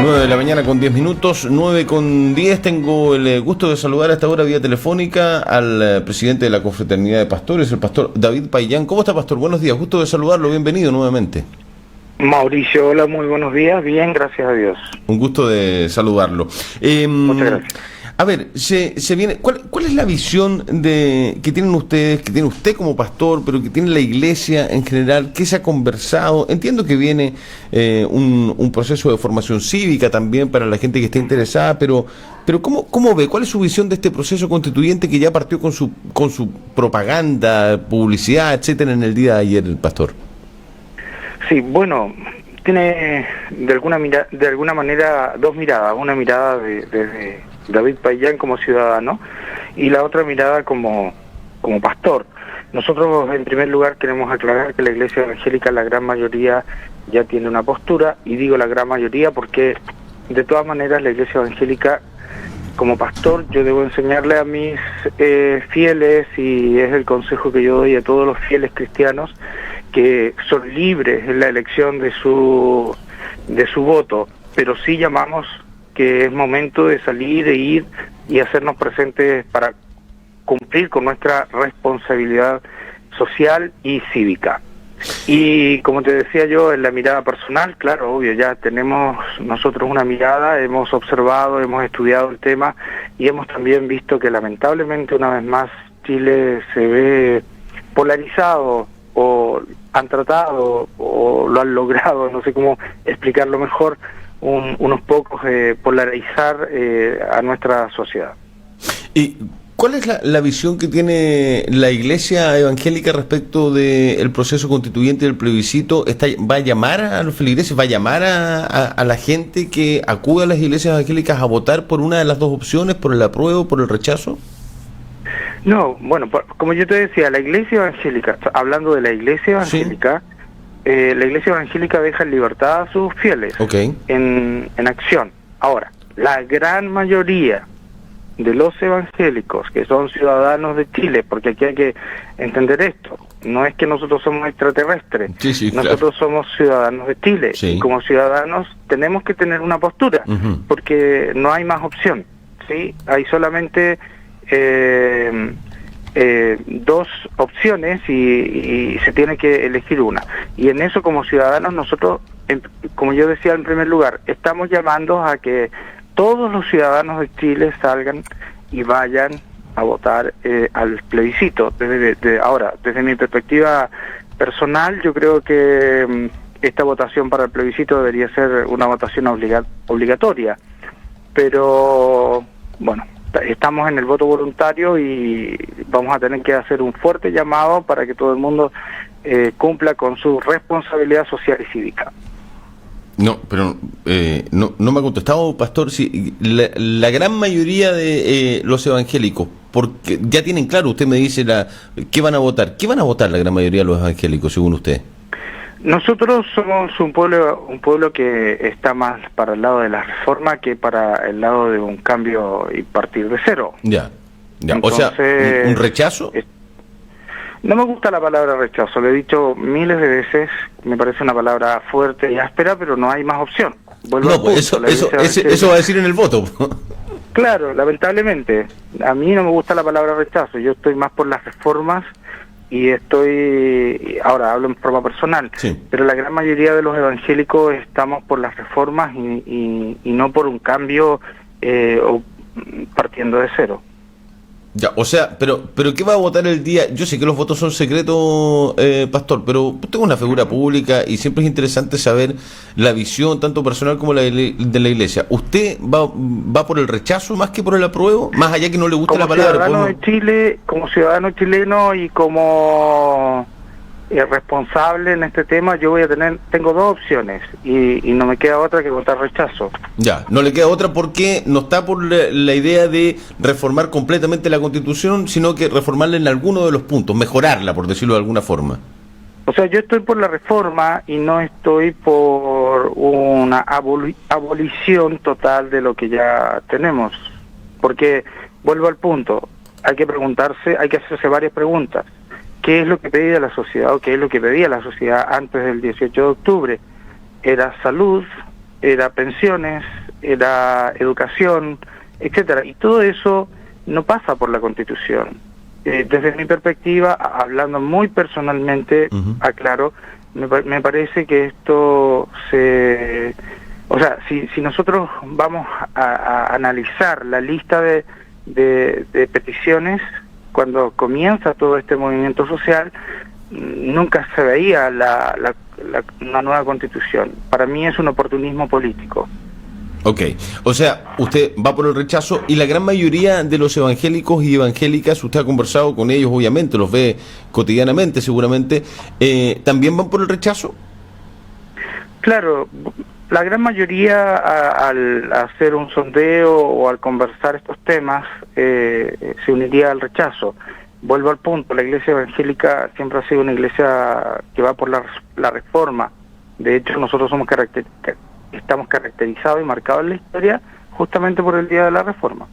9 de la mañana con 10 minutos, 9 con 10. Tengo el gusto de saludar a esta hora vía telefónica al presidente de la Confraternidad de Pastores, el pastor David Payán. ¿Cómo está, pastor? Buenos días, gusto de saludarlo, bienvenido nuevamente. Mauricio, hola, muy buenos días, bien, gracias a Dios. Un gusto de saludarlo. Muchas gracias. A ver, se viene. ¿Cuál es la visión que tienen ustedes, que tiene usted como pastor, pero que tiene la iglesia en general? ¿Qué se ha conversado? Entiendo que viene un proceso de formación cívica también para la gente que esté interesada, pero ¿cómo ve? ¿Cuál es su visión de este proceso constituyente que ya partió con su propaganda, publicidad, etcétera, en el día de ayer, el pastor? Sí, bueno, tiene de alguna manera dos miradas. Una mirada de David Payán como ciudadano y la otra mirada como pastor. Nosotros, en primer lugar, queremos aclarar que la Iglesia Evangélica, la gran mayoría, ya tiene una postura, y digo la gran mayoría porque, de todas maneras, la Iglesia Evangélica, como pastor, yo debo enseñarle a mis fieles, y es el consejo que yo doy a todos los fieles cristianos, que son libres en la elección de su voto, pero sí llamamos que es momento de salir, de ir y hacernos presentes para cumplir con nuestra responsabilidad social y cívica. Y como te decía yo, en la mirada personal, claro, obvio, ya tenemos nosotros una mirada, hemos observado, hemos estudiado el tema y hemos también visto que lamentablemente una vez más Chile se ve polarizado, o han tratado o lo han logrado, no sé cómo explicarlo mejor, unos pocos polarizar a nuestra sociedad. ¿Y cuál es la visión que tiene la Iglesia Evangélica respecto del proceso constituyente del plebiscito? ¿Va a llamar a los feligreses, va a llamar a la gente que acude a las iglesias evangélicas a votar por una de las dos opciones, por el apruebo o por el rechazo? No, bueno, como yo te decía, la Iglesia Evangélica, hablando de la Iglesia Evangélica, sí. La Iglesia Evangélica deja en libertad a sus fieles, okay, en acción. Ahora, la gran mayoría de los evangélicos que son ciudadanos de Chile, porque aquí hay que entender esto, no es que nosotros somos extraterrestres, sí, nosotros somos ciudadanos de Chile, sí, y como ciudadanos tenemos que tener una postura, porque no hay más opción, ¿sí? Hay solamente dos opciones y se tiene que elegir una, y en eso como ciudadanos nosotros, como yo decía en primer lugar, estamos llamando a que todos los ciudadanos de Chile salgan y vayan a votar al plebiscito. Ahora, desde mi perspectiva personal, yo creo que esta votación para el plebiscito debería ser una votación obligatoria, pero bueno, estamos en el voto voluntario y vamos a tener que hacer un fuerte llamado para que todo el mundo cumpla con su responsabilidad social y cívica. No, pero no me ha contestado, pastor, si la gran mayoría de los evangélicos, porque ya tienen claro, usted me dice ¿qué van a votar? ¿Qué van a votar la gran mayoría de los evangélicos, según usted? Nosotros somos un pueblo que está más para el lado de la reforma que para el lado de un cambio y partir de cero. Ya. Entonces, o sea, ¿un rechazo? No me gusta la palabra rechazo, lo he dicho miles de veces, me parece una palabra fuerte y áspera, pero no hay más opción. Eso va a decir en el voto. Claro, lamentablemente, a mí no me gusta la palabra rechazo, yo estoy más por las reformas y ahora hablo en forma personal, sí, pero la gran mayoría de los evangélicos estamos por las reformas y no por un cambio partiendo de cero. Ya, o sea, pero ¿qué va a votar el día? Yo sé que los votos son secretos, pastor, pero usted es una figura pública y siempre es interesante saber la visión, tanto personal como la de la Iglesia. ¿Usted va por el rechazo más que por el apruebo? Más allá que no le gusta la palabra. Ciudadano de Chile, como ciudadano chileno y como responsable en este tema, yo tengo dos opciones y no me queda otra que votar rechazo. Ya, no le queda otra porque no está por la idea de reformar completamente la Constitución, sino que reformarla en alguno de los puntos, mejorarla, por decirlo de alguna forma. O sea, yo estoy por la reforma y no estoy por una abolición total de lo que ya tenemos, porque vuelvo al punto, hay que hacerse varias preguntas. ¿Qué es lo que pedía la sociedad o qué es lo que pedía la sociedad antes del 18 de octubre? Era salud, era pensiones, era educación, etcétera. Y todo eso no pasa por la Constitución. Desde mi perspectiva, hablando muy personalmente, aclaro, me parece que esto se... O sea, si nosotros vamos a analizar la lista de peticiones, cuando comienza todo este movimiento social, nunca se veía una nueva Constitución. Para mí es un oportunismo político. Ok, o sea, usted va por el rechazo y la gran mayoría de los evangélicos y evangélicas, usted ha conversado con ellos obviamente, los ve cotidianamente seguramente, ¿también van por el rechazo? Claro, la gran mayoría al hacer un sondeo o al conversar estos temas se uniría al rechazo. Vuelvo al punto, la iglesia evangélica siempre ha sido una iglesia que va por la reforma. De hecho, nosotros estamos caracterizados y marcados en la historia justamente por el Día de la Reforma.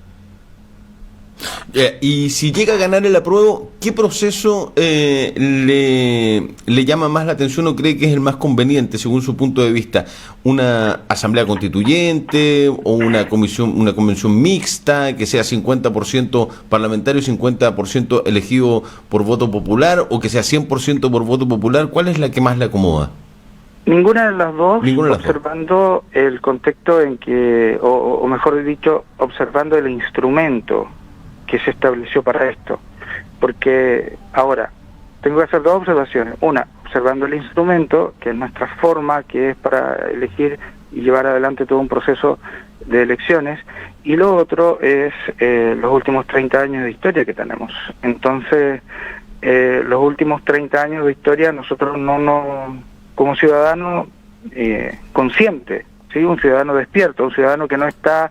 Y si llega a ganar el apruebo, ¿qué proceso le llama más la atención o cree que es el más conveniente según su punto de vista? ¿Una asamblea constituyente o una convención mixta que sea 50% parlamentario y 50% elegido por voto popular, o que sea 100% por voto popular? ¿Cuál es la que más le acomoda? Ninguna de las dos, observando el contexto en que, o mejor dicho, observando el instrumento que se estableció para esto. Porque ahora, tengo que hacer dos observaciones. Una, observando el instrumento, que es nuestra forma, que es para elegir y llevar adelante todo un proceso de elecciones, y lo otro es los últimos 30 años de historia que tenemos. Entonces, los últimos 30 años de historia nosotros no como ciudadano consciente, ¿sí? Un ciudadano despierto, un ciudadano que no está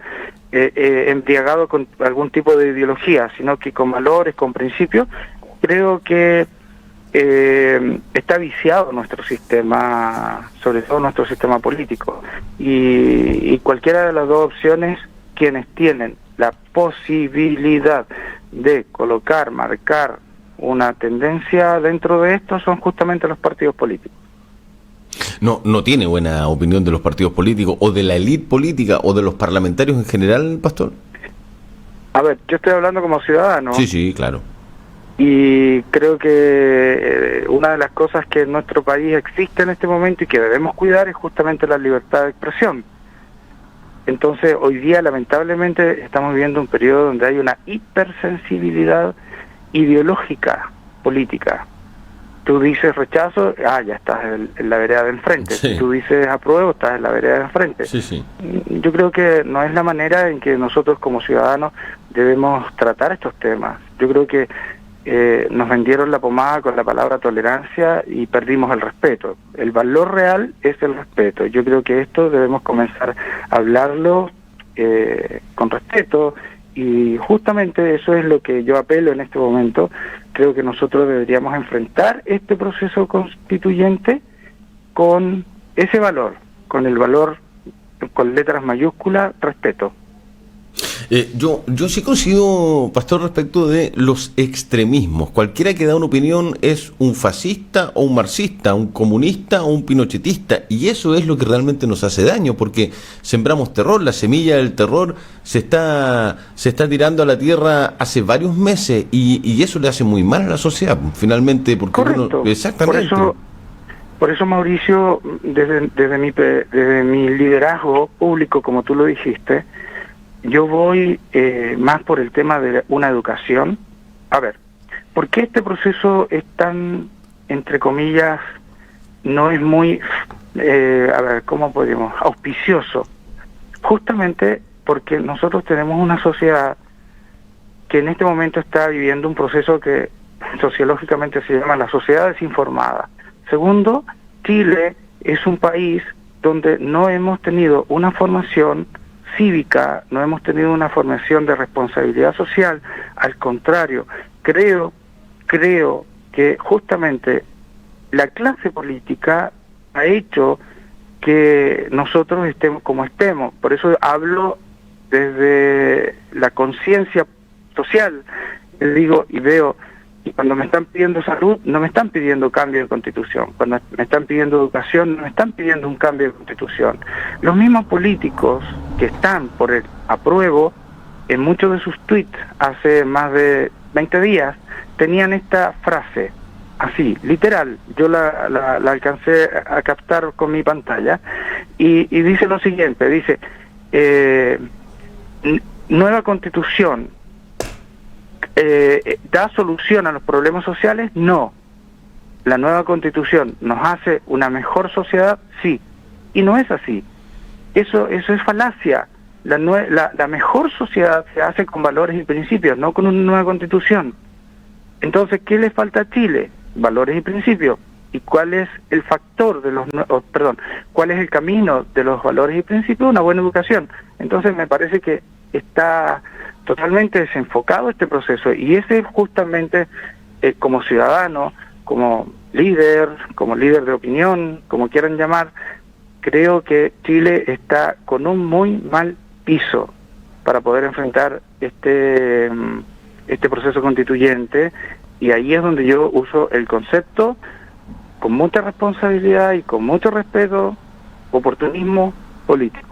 embriagado con algún tipo de ideología, sino que con valores, con principios. Creo que está viciado nuestro sistema, sobre todo nuestro sistema político, y cualquiera de las dos opciones, quienes tienen la posibilidad de marcar una tendencia dentro de esto son justamente los partidos políticos. No tiene buena opinión de los partidos políticos o de la élite política o de los parlamentarios en general, pastor. A ver, yo estoy hablando como ciudadano. Sí, claro. Y creo que una de las cosas que en nuestro país existe en este momento y que debemos cuidar es justamente la libertad de expresión. Entonces, hoy día, lamentablemente, estamos viviendo un periodo donde hay una hipersensibilidad ideológica política. Tú dices rechazo, ya estás en la vereda de enfrente. Sí. Si tú dices apruebo, estás en la vereda de enfrente. Sí. Yo creo que no es la manera en que nosotros como ciudadanos debemos tratar estos temas. Yo creo que nos vendieron la pomada con la palabra tolerancia y perdimos el respeto. El valor real es el respeto. Yo creo que esto debemos comenzar a hablarlo con respeto, y justamente eso es lo que yo apelo en este momento. Creo que nosotros deberíamos enfrentar este proceso constituyente con ese valor, con el valor con letras mayúsculas, respeto. Yo sí coincido, pastor, respecto de los extremismos. Cualquiera que da una opinión es un fascista o un marxista, un comunista o un pinochetista, y eso es lo que realmente nos hace daño, porque sembramos terror. La semilla del terror se está tirando a la tierra hace varios meses, y eso le hace muy mal a la sociedad, finalmente, porque correcto. Exactamente. Por eso, Mauricio, desde mi liderazgo público, como tú lo dijiste, yo voy más por el tema de una educación. A ver, ¿por qué este proceso es tan, entre comillas, no es muy, ¿cómo podemos? Auspicioso? Justamente porque nosotros tenemos una sociedad que en este momento está viviendo un proceso que sociológicamente se llama la sociedad desinformada. Segundo, Chile es un país donde no hemos tenido una formación cívica, no hemos tenido una formación de responsabilidad social. Al contrario, creo que justamente la clase política ha hecho que nosotros estemos como estemos. Por eso hablo desde la conciencia social. Digo y veo Y cuando me están pidiendo salud, no me están pidiendo cambio de constitución. Cuando me están pidiendo educación, no me están pidiendo un cambio de constitución. Los mismos políticos que están por el apruebo, en muchos de sus tweets hace más de 20 días, tenían esta frase, así, literal, yo la alcancé a captar con mi pantalla, y dice lo siguiente, dice, nueva constitución, ¿da solución a los problemas sociales? No. ¿La nueva constitución nos hace una mejor sociedad? Sí. Y no es así. Eso es falacia. La mejor sociedad se hace con valores y principios, no con una nueva constitución. Entonces, ¿qué le falta a Chile? Valores y principios. ¿Y cuál es el factor de cuál es el camino de los valores y principios? Una buena educación. Entonces, me parece que está totalmente desenfocado este proceso, y ese justamente, como ciudadano, como líder de opinión, como quieran llamar, creo que Chile está con un muy mal piso para poder enfrentar este proceso constituyente, y ahí es donde yo uso el concepto con mucha responsabilidad y con mucho respeto: oportunismo político.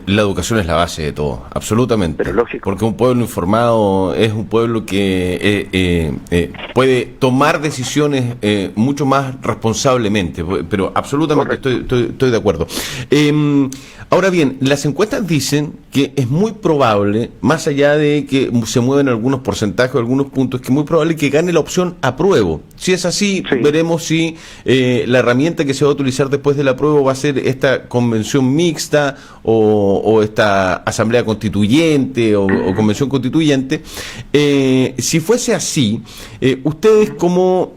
La educación es la base de todo, absolutamente. Pero lógico. Porque un pueblo informado es un pueblo que puede tomar decisiones mucho más responsablemente, pero absolutamente estoy de acuerdo. Ahora bien, las encuestas dicen que es muy probable, más allá de que se mueven algunos porcentajes o algunos puntos, que es muy probable que gane la opción apruebo. Si es así, sí, veremos si la herramienta que se va a utilizar después del apruebo va a ser esta convención mixta o esta asamblea constituyente o convención constituyente. Si fuese así, ustedes como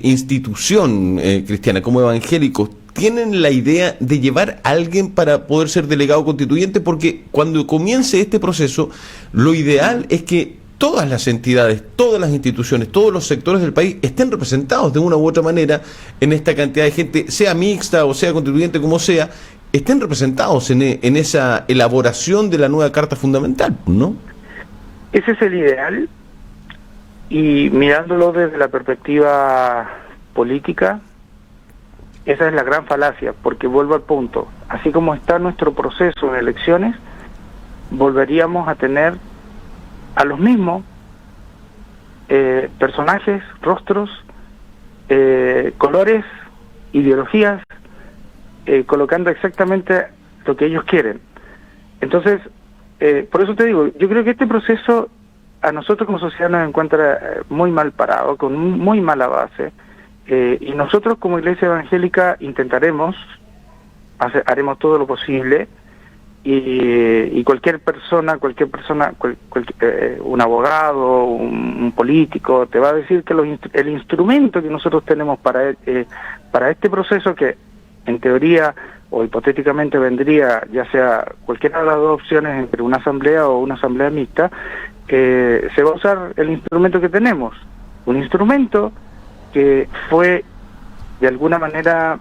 institución cristiana, como evangélicos, ¿tienen la idea de llevar a alguien para poder ser delegado constituyente? Porque cuando comience este proceso, lo ideal es que todas las entidades, todas las instituciones, todos los sectores del país estén representados de una u otra manera en esta cantidad de gente, sea mixta o sea constituyente, como sea, estén representados en esa elaboración de la nueva Carta Fundamental, ¿no? Ese es el ideal, y mirándolo desde la perspectiva política, esa es la gran falacia, porque vuelvo al punto, así como está nuestro proceso de elecciones, volveríamos a tener a los mismos personajes, rostros, colores, ideologías, colocando exactamente lo que ellos quieren. Entonces, por eso te digo, yo creo que este proceso a nosotros como sociedad nos encuentra muy mal parado, con muy mala base, y nosotros como Iglesia Evangélica haremos todo lo posible, y cualquier persona, un abogado, un político, te va a decir que el instrumento que nosotros tenemos para este proceso, que en teoría o hipotéticamente vendría, ya sea cualquiera de las dos opciones, entre una asamblea o una asamblea mixta, se va a usar el instrumento que tenemos, un instrumento que fue de alguna manera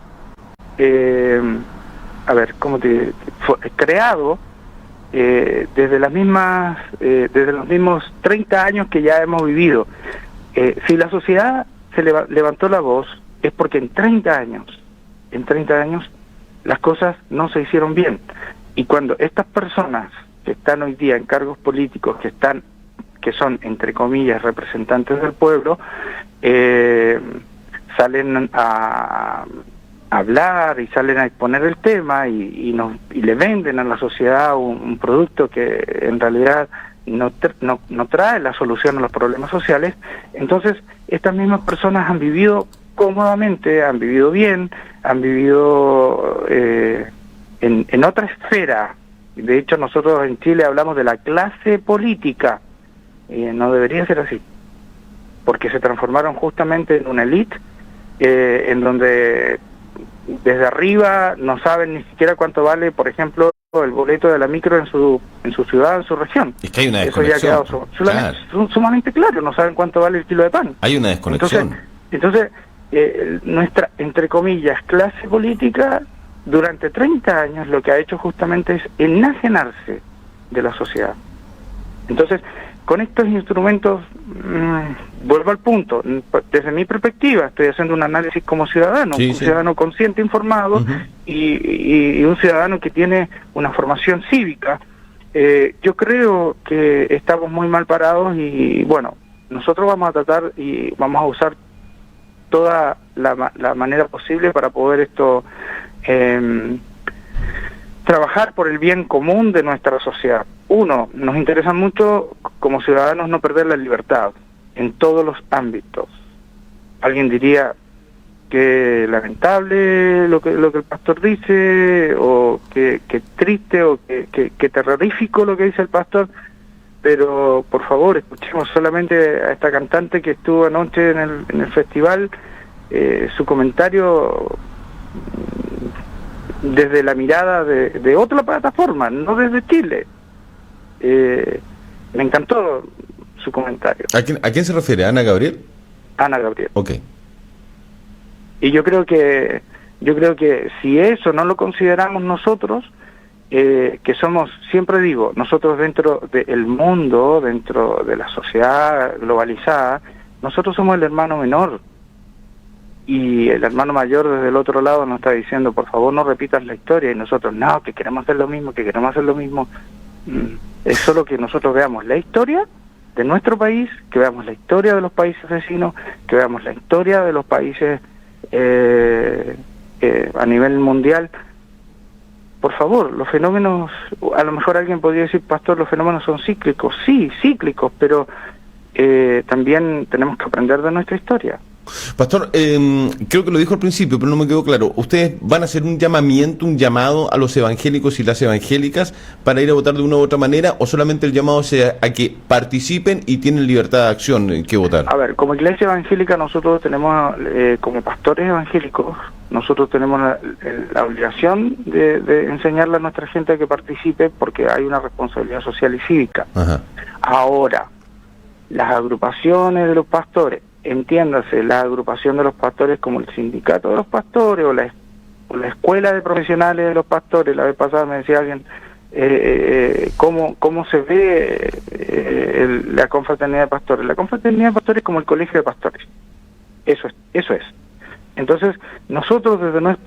fue creado desde los mismos 30 años que ya hemos vivido. Si la sociedad se levantó la voz, es porque en 30 años las cosas no se hicieron bien. Y cuando estas personas que están hoy día en cargos políticos, que son entre comillas representantes del pueblo, salen a hablar y salen a exponer el tema y le venden a la sociedad un producto que en realidad no trae la solución a los problemas sociales, entonces estas mismas personas han vivido cómodamente, han vivido bien, han vivido en otra esfera. De hecho, nosotros en Chile hablamos de la clase política, y no debería ser así, porque se transformaron justamente en una élite, en donde desde arriba no saben ni siquiera cuánto vale, por ejemplo, el boleto de la micro en su ciudad, en su región. Es que hay una desconexión. Eso ya ha quedado sumamente claro, no saben cuánto vale el kilo de pan. Hay una desconexión. Entonces nuestra, entre comillas, clase política, durante 30 años lo que ha hecho justamente es enajenarse de la sociedad. Entonces, con estos instrumentos, vuelvo al punto, desde mi perspectiva, estoy haciendo un análisis como ciudadano, Sí, un sí. ciudadano consciente, informado, Ujú. y un ciudadano que tiene una formación cívica. Yo creo que estamos muy mal parados y, bueno, nosotros vamos a tratar y vamos a usar toda la manera posible para poder esto trabajar por el bien común de nuestra sociedad. Uno, nos interesa mucho como ciudadanos no perder la libertad en todos los ámbitos. Alguien diría que lamentable lo que el pastor dice, o que triste, o que terrorífico lo que dice el pastor, pero por favor escuchemos solamente a esta cantante que estuvo anoche en el festival, su comentario desde la mirada de otra plataforma, no desde Chile. Me encantó su comentario. ¿A quién se refiere? ¿Ana Gabriel? Ana Gabriel. Ok. Y yo creo que si eso no lo consideramos nosotros, que somos, siempre digo, nosotros dentro del mundo, dentro de la sociedad globalizada, nosotros somos el hermano menor. Y el hermano mayor desde el otro lado nos está diciendo, por favor no repitas la historia, y nosotros, no, que queremos hacer lo mismo, que queremos hacer lo mismo. Es solo que nosotros veamos la historia de nuestro país, que veamos la historia de los países vecinos, que veamos la historia de los países a nivel mundial. Por favor, los fenómenos, a lo mejor alguien podría decir, pastor, los fenómenos son cíclicos. Sí, cíclicos, pero también tenemos que aprender de nuestra historia. Pastor, creo que lo dijo al principio, pero no me quedó claro. ¿Ustedes van a hacer un llamamiento, un llamado a los evangélicos y las evangélicas para ir a votar de una u otra manera, o solamente el llamado sea a que participen y tienen libertad de acción en que votar? A ver, como iglesia evangélica nosotros tenemos, como pastores evangélicos, nosotros tenemos la obligación de enseñarle a nuestra gente a que participe, porque hay una responsabilidad social y cívica. Ajá. Ahora, las agrupaciones de los pastores, entiéndase, la agrupación de los pastores como el sindicato de los pastores o la escuela de profesionales de los pastores. La vez pasada me decía alguien cómo se ve la confraternidad de pastores. La confraternidad de pastores es como el colegio de pastores. Eso es. Entonces, nosotros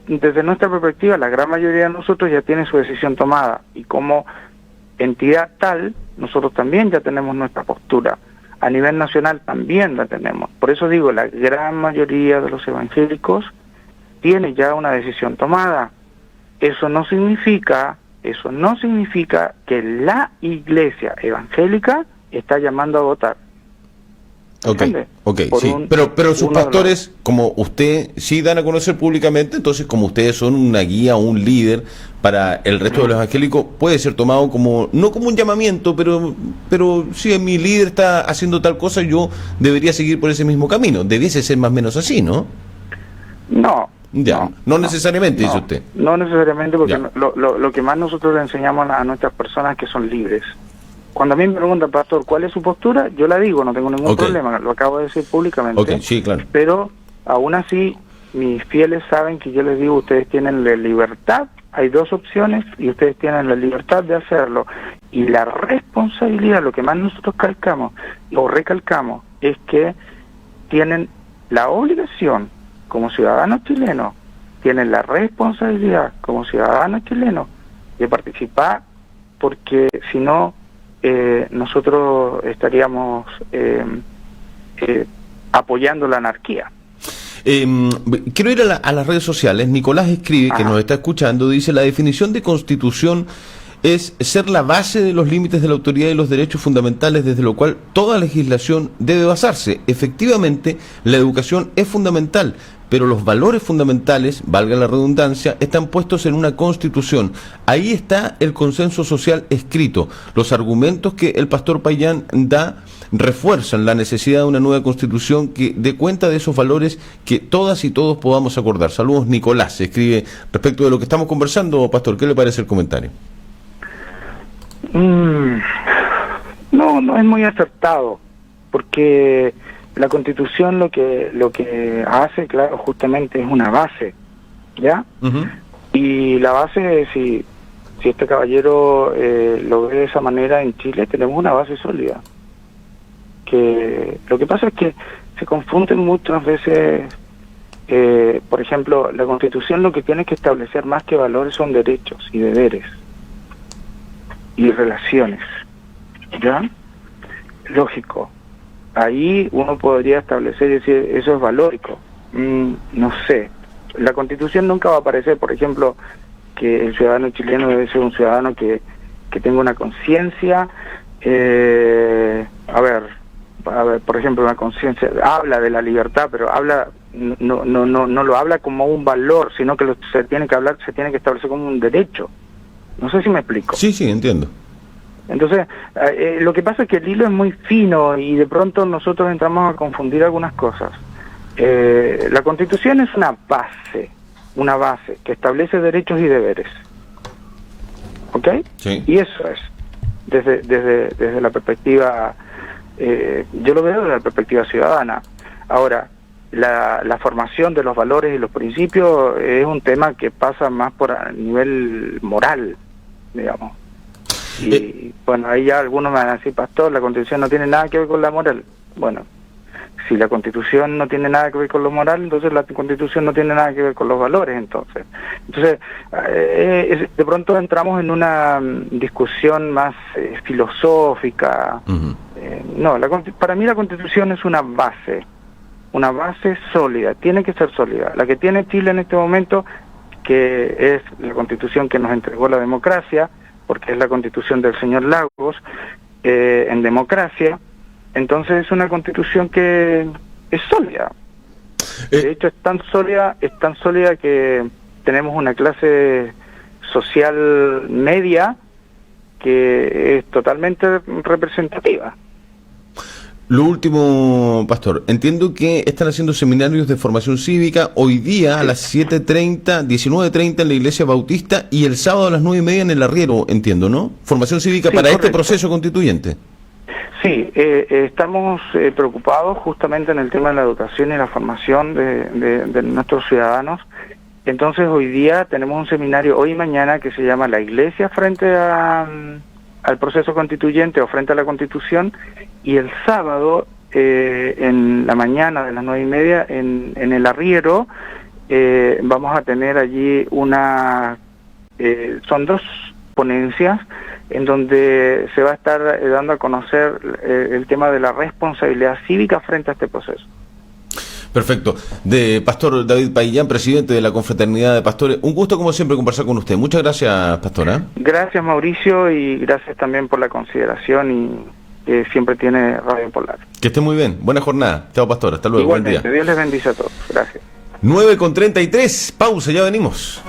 desde nuestra perspectiva, la gran mayoría de nosotros ya tiene su decisión tomada, y como entidad tal, nosotros también ya tenemos nuestra postura. A nivel nacional también la tenemos. Por eso digo, la gran mayoría de los evangélicos tiene ya una decisión tomada. Eso no significa que la iglesia evangélica está llamando a votar. ¿Entiende? Ok, sí. Pero sus pastores, como usted, sí dan a conocer públicamente, entonces como ustedes son una guía o un líder para el resto de los evangélicos, puede ser tomado como, no como un llamamiento, pero si mi líder está haciendo tal cosa, yo debería seguir por ese mismo camino. Debiese ser más o menos así, ¿no? No. Ya, no necesariamente, dice usted. No necesariamente, porque lo que más nosotros le enseñamos a nuestras personas es que son libres. Cuando a mí me preguntan, pastor, ¿cuál es su postura? Yo la digo, no tengo ningún problema, lo acabo de decir públicamente. Sí, claro. Pero aún así, mis fieles saben que yo les digo, ustedes tienen la libertad, hay dos opciones, y ustedes tienen la libertad de hacerlo. Y la responsabilidad, lo que más nosotros recalcamos, es que tienen la obligación, como ciudadanos chilenos, tienen la responsabilidad, como ciudadanos chilenos, de participar, porque si no, nosotros estaríamos apoyando la anarquía. Quiero ir a las redes sociales. Nicolás escribe, que nos está escuchando, dice: la definición de constitución es ser la base de los límites de la autoridad y los derechos fundamentales, desde lo cual toda legislación debe basarse. Efectivamente, la educación es fundamental, pero los valores fundamentales, valga la redundancia, están puestos en una constitución. Ahí está el consenso social escrito. Los argumentos que el pastor Payán da refuerzan la necesidad de una nueva constitución que dé cuenta de esos valores que todas y todos podamos acordar. Saludos, Nicolás, escribe respecto de lo que estamos conversando. Pastor, ¿qué le parece el comentario? No es muy acertado, porque la Constitución lo que hace, claro, justamente es una base, ¿ya? Y la base, si este caballero lo ve de esa manera, en Chile tenemos una base sólida. que lo que pasa es que se confunden muchas veces. Por ejemplo, la Constitución lo que tiene que establecer más que valores son derechos y deberes y relaciones, ¿ya? Lógico. Ahí uno podría establecer y decir, eso es valórico. No sé. La Constitución nunca va a aparecer, por ejemplo, que el ciudadano chileno debe ser un ciudadano que tenga una conciencia. A ver, por ejemplo, una conciencia, habla de la libertad, pero no lo habla como un valor, sino que se tiene que establecer como un derecho. No sé si me explico. Sí, entiendo. Entonces, lo que pasa es que el hilo es muy fino y de pronto nosotros entramos a confundir algunas cosas. La Constitución es una base que establece derechos y deberes. ¿Ok? Sí. Y eso es, desde la perspectiva, yo lo veo desde la perspectiva ciudadana. Ahora, la formación de los valores y los principios es un tema que pasa más por a nivel moral, digamos. Y bueno, ahí ya algunos me van a decir, pastor, la Constitución no tiene nada que ver con la moral. Bueno, si la Constitución no tiene nada que ver con lo moral, entonces la Constitución no tiene nada que ver con los valores, entonces de pronto entramos en una discusión más filosófica. Uh-huh. No, para mí la Constitución es una base sólida, tiene que ser sólida. La que tiene Chile en este momento, que es la Constitución que nos entregó la democracia, porque es la Constitución del señor Lagos, en democracia. Entonces es una Constitución que es sólida. De hecho es tan sólida que tenemos una clase social media que es totalmente representativa. Lo último, pastor, entiendo que están haciendo seminarios de formación cívica hoy día a las 19:30 en la Iglesia Bautista y el sábado a las 9:30 en el Arriero, entiendo, ¿no? Formación cívica para correcto. Este proceso constituyente. Sí, estamos preocupados justamente en el tema de la educación y la formación de nuestros ciudadanos. Entonces hoy día tenemos un seminario, hoy y mañana, que se llama La Iglesia frente al proceso constituyente o frente a la Constitución, y el sábado en la mañana de las 9:30 en el Arriero vamos a tener allí son dos ponencias en donde se va a estar dando a conocer el tema de la responsabilidad cívica frente a este proceso. Perfecto. De Pastor David Paillán, presidente de la Confraternidad de Pastores. Un gusto, como siempre, conversar con usted. Muchas gracias, pastora. Gracias, Mauricio, y gracias también por la consideración y que siempre tiene Radio Polar. Que esté muy bien. Buena jornada. Chao, pastor. Hasta luego. Igualmente, buen día. Dios les bendice a todos. Gracias. 9:33. Pausa, ya venimos.